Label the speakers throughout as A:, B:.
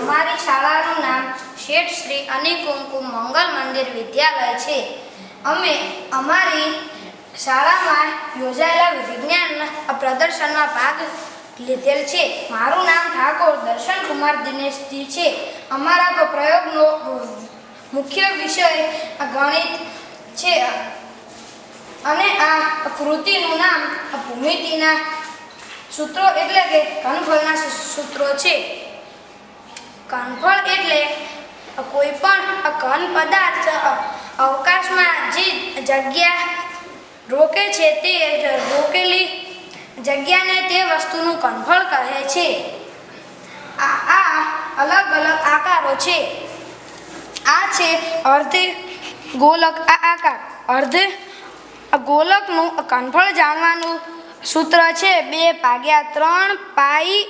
A: અમારી શાળાનું નામ શેઠ શ્રી અનિકુમકુમ મંગલ મંદિર વિદ્યાલય છે। અમે અમારી શાળામાં યોજાયેલા વિજ્ઞાન પ્રદર્શનમાં ભાગ લીધેલ છે। મારું નામ ઠાકોર દર્શનકુમાર દિનેશજી છે। અમારા પ્રયોગનો મુખ્ય વિષય ગણિત છે અને આ કૃતિનું નામ ભૂમિતિના સૂત્રો એટલે કે ઘનફળના સૂત્રો છે। ઘનફળ એટલે કોઈ પણ ઘન પદાર્થ અવકાશમાં જે જગ્યા રોકે છે તે રોકેલી જગ્યાને તે વસ્તુનું ઘનફળ કહે છે। આ અલગ અલગ આકારો છે। આ છે અર્ધ ગોલક આકાર। અર્ધ ગોલકનું ઘનફળ જાણવાનું સૂત્ર છે 2/3 પાઈ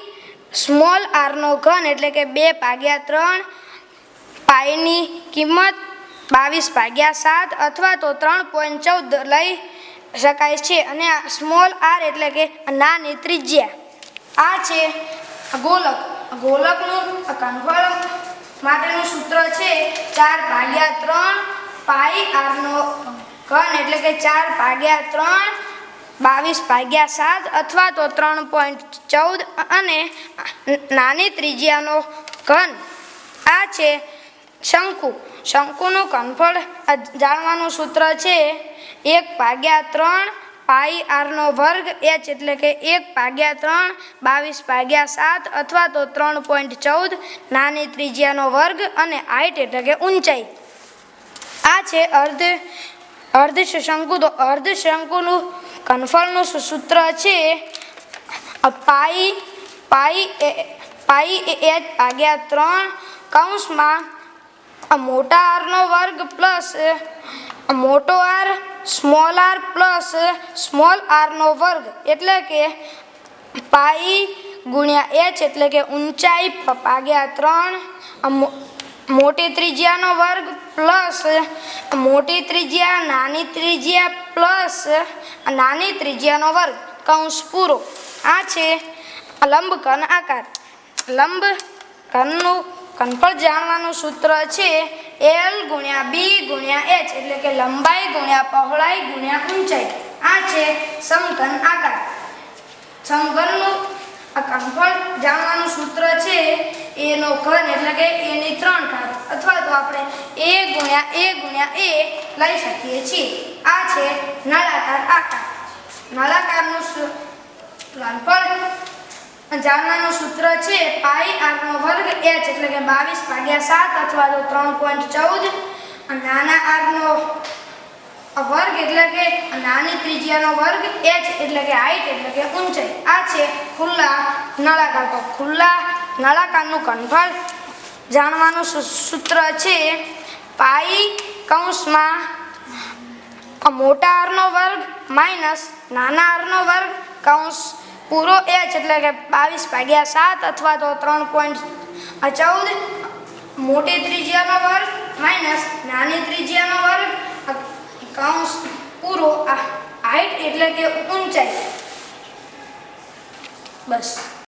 A: સ્મોલ r નો ઘન એટલે કે 2/3 પાઈની કિંમત 22/7 અથવા તો 3.14 લઈ શકાય છે અને આ સ્મોલ r એટલે કે નાની ત્રિજ્યા। આ છે ગોલક। ગોલકનું ઘનફળ માટેનું સૂત્ર છે 4/3 પાઈ r નો ઘન એટલે કે 4/3 22/7 અથવા તો 3.14 અને નાની ત્રિજ્યાનો ઘન। આ છે શંકુ। શંકુનું ઘનફળ જાણવાનું સૂત્ર છે 1/3 પાઈ r નો વર્ગ h એટલે કે 1/3 22/7 અથવા તો 3.14 નાની ત્રિજ્યાનો વર્ગ અને હાઈટ એટલે કે ઊંચાઈ। આ છે અર્ધશંકુ। તો અર્ધશંકુનું ઘનફળનું સૂત્ર છે પાઈ h/3 કૌંસમાં મોટા r નો વર્ગ પ્લસ મોટો r small r plus small r નો વર્ગ એટલે કે પાઈ ગુણ્યા h એટલે કે ઊંચાઈ /3 મોટી ત્રિજ્યાનો વર્ગ પ્લસ મોટી ત્રિજ્યા નાની ત્રિજ્યા પ્લસ નાની ત્રિજ્યાનો વર્ગ કૌંસ પૂરો। આ છે લંબ ઘન આકાર। લંબ ઘનનું ઘનફળ જાણવાનું સૂત્ર છે L × B × h એટલે કે લંબાઈ ગુણ્યા પહોળાઈ ગુણ્યા ઊંચાઈ। આ છે સમઘન આકાર। સમઘનનું ઘનફળ જાણવાનું સૂત્ર છે a નો ઘન એટલે કે a ની 3 ઘાત અથવા તો આપણે a લઈ શકીએ છીએ। આ છે નળાકાર આકાર। નળાકારનું ઘનફળ જાણવાનું સૂત્ર છે પાઈ r નો વર્ગ h એટલે કે 22/7 અથવા તો 3.14 નાના r નો વર્ગ એટલે કે નાની ત્રિજ્યાનો વર્ગ h એટલે કે હાઈટ એટલે કે ઊંચાઈ। આ છે ખુલ્લા નળાકાર। તો ખુલ્લા નળાકારનું ઘનફળ જાણવાનું સૂત્ર છે પાઈ કૌંસમાં મોટા r નો વર્ગ માઇનસ નાના r નો વર્ગ કૌંસ પૂરો h એટલે કે 22/7 અથવા તો 3.14 મોટી ત્રિજ્યાનો વર્ગ માઇનસ નાની ત્રિજ્યાનો વર્ગ કૌંસ પૂરો હાઈટ એટલે કે ઊંચાઈ। બસ।